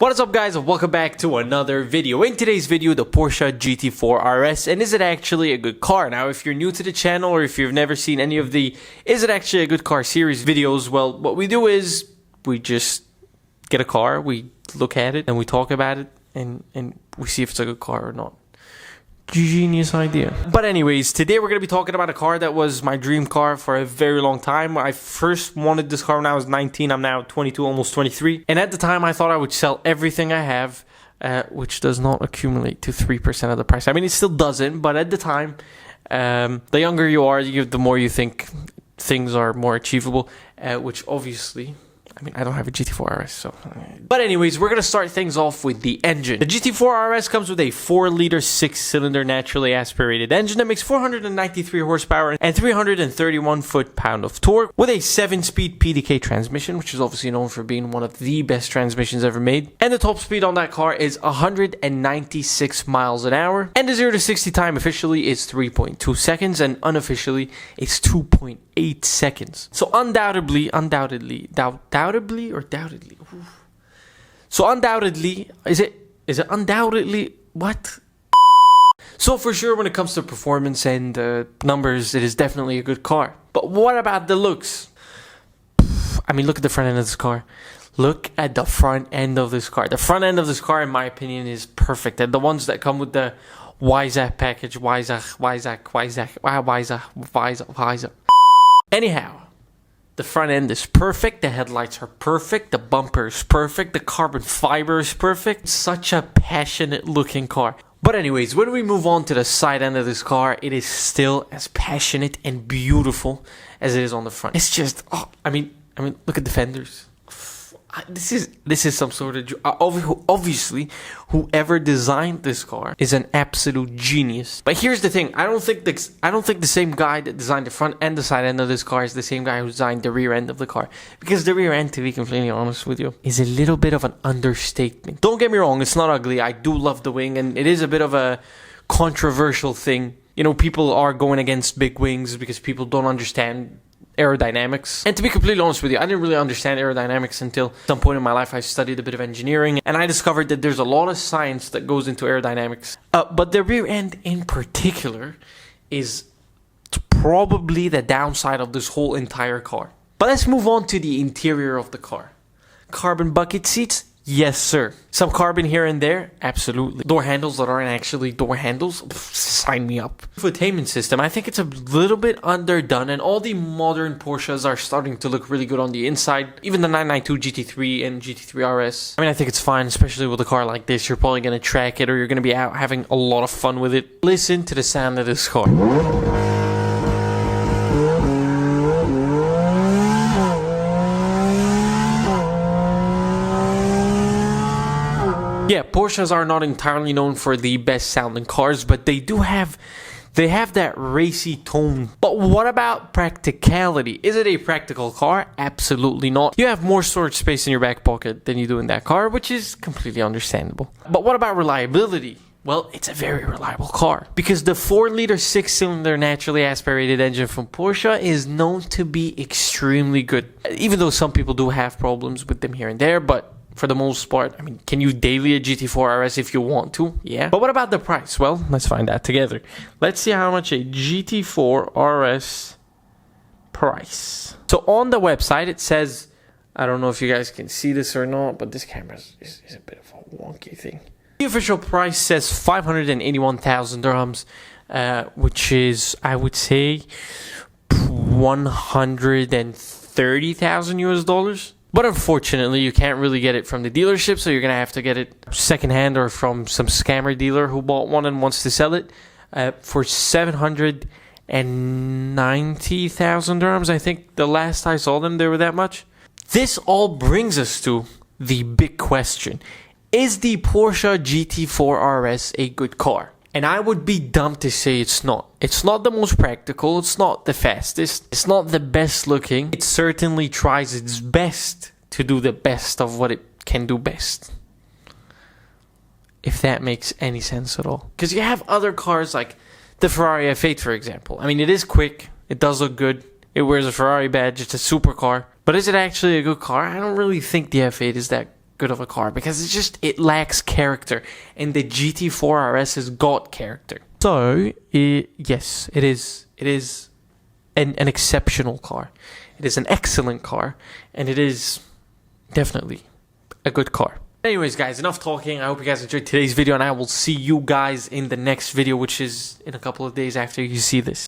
What is up, guys, and welcome back to another video. In today's video, the Porsche GT4 RS, and is it actually a good car? Now, if you're new to the channel or if you've never seen any of the is it actually a good car series videos, well, what we do is we just get a car, we look at it, and we talk about it, and we see if it's a good car or not. Genius idea. But anyways, today we're going to be talking about a car that was my dream car for a very long time. I first wanted this car when I was 19. I'm now 22, almost 23. And at the time, I thought I would sell everything I have, which does not accumulate to 3% of the price. I mean, it still doesn't, but at the time, the younger you are, the more you think things are more achievable, which obviously... I mean, I don't have a GT4 RS, so... But anyways, we're going to start things off with the engine. The GT4 RS comes with a 4-liter, 6-cylinder, naturally aspirated engine that makes 493 horsepower and 331 foot-pound of torque, with a 7-speed PDK transmission, which is obviously known for being one of the best transmissions ever made. And the top speed on that car is 196 miles an hour. And the 0 to 60 time officially is 3.2 seconds, and unofficially it's 2.8 seconds. So undoubtedly, is it undoubtedly, what? So for sure, when it comes to performance and numbers, it is definitely a good car. But what about the looks? I mean, look at the front end of this car. Look at the front end of this car. The front end of this car, in my opinion, is perfect. And the ones that come with the Wyzak package, Wyzak. Anyhow, the front end is perfect, the headlights are perfect, the bumper is perfect, the carbon fiber is perfect. Such a passionate looking car. But anyways, when we move on to the side end of this car, it is still as passionate and beautiful as it is on the front. It's just, I mean, look at the fenders. This is some sort of... Obviously, whoever designed this car is an absolute genius. But here's the thing. I don't think the same guy that designed the front and the side end of this car is the same guy who designed the rear end of the car. Because the rear end, to be completely honest with you, is a little bit of an understatement. Don't get me wrong, it's not ugly. I do love the wing, and it is a bit of a controversial thing. You know, people are going against big wings because people don't understand aerodynamics. And to be completely honest with you, I didn't really understand aerodynamics until some point in my life. I studied a bit of engineering, and I discovered that there's a lot of science that goes into aerodynamics. But the rear end in particular is probably the downside of this whole entire car. But let's move on to the interior of the car. Carbon bucket seats? Yes, sir. Some carbon here and there? Absolutely. Door handles that aren't actually door handles? Sign me up. Infotainment system, I think it's a little bit underdone, and all the modern Porsches are starting to look really good on the inside. Even the 992 GT3 and GT3 RS. I mean, I think it's fine, especially with a car like this. You're probably going to track it, or you're going to be out having a lot of fun with it. Listen to the sound of this car. Yeah, Porsches are not entirely known for the best sounding cars, but they have that racy tone. But what about practicality? Is it a practical car? Absolutely not. You have more storage space in your back pocket than you do in that car, which is completely understandable. But what about reliability? Well, it's a very reliable car, because the 4-liter 6-cylinder naturally aspirated engine from Porsche is known to be extremely good. Even though some people do have problems with them here and there, but for the most part, I mean, can you daily a GT4 RS if you want to? Yeah. But what about the price? Well, let's find out together. Let's see how much a GT4 RS price. So on the website, it says, I don't know if you guys can see this or not, but this camera is a bit of a wonky thing. The official price says 581,000 dirhams, which is, I would say, 130,000 US dollars. But unfortunately, you can't really get it from the dealership, so you're going to have to get it secondhand or from some scammer dealer who bought one and wants to sell it for 790,000 dirhams. I think the last I saw them, they were that much. This all brings us to the big question. Is the Porsche GT4 RS a good car? And I would be dumb to say it's not. It's not the most practical, it's not the fastest, it's not the best looking. It certainly tries its best to do the best of what it can do best. If that makes any sense at all. Because you have other cars like the Ferrari F8, for example. I mean, it is quick, it does look good, it wears a Ferrari badge, it's a supercar. But is it actually a good car? I don't really think the F8 is that good of a car because it lacks character, and the GT4 RS has got character. So yes, it is an exceptional car. It is an excellent car, and it is definitely a good car. Anyways, guys, enough talking. I hope you guys enjoyed today's video, and I will see you guys in the next video, which is in a couple of days after you see this.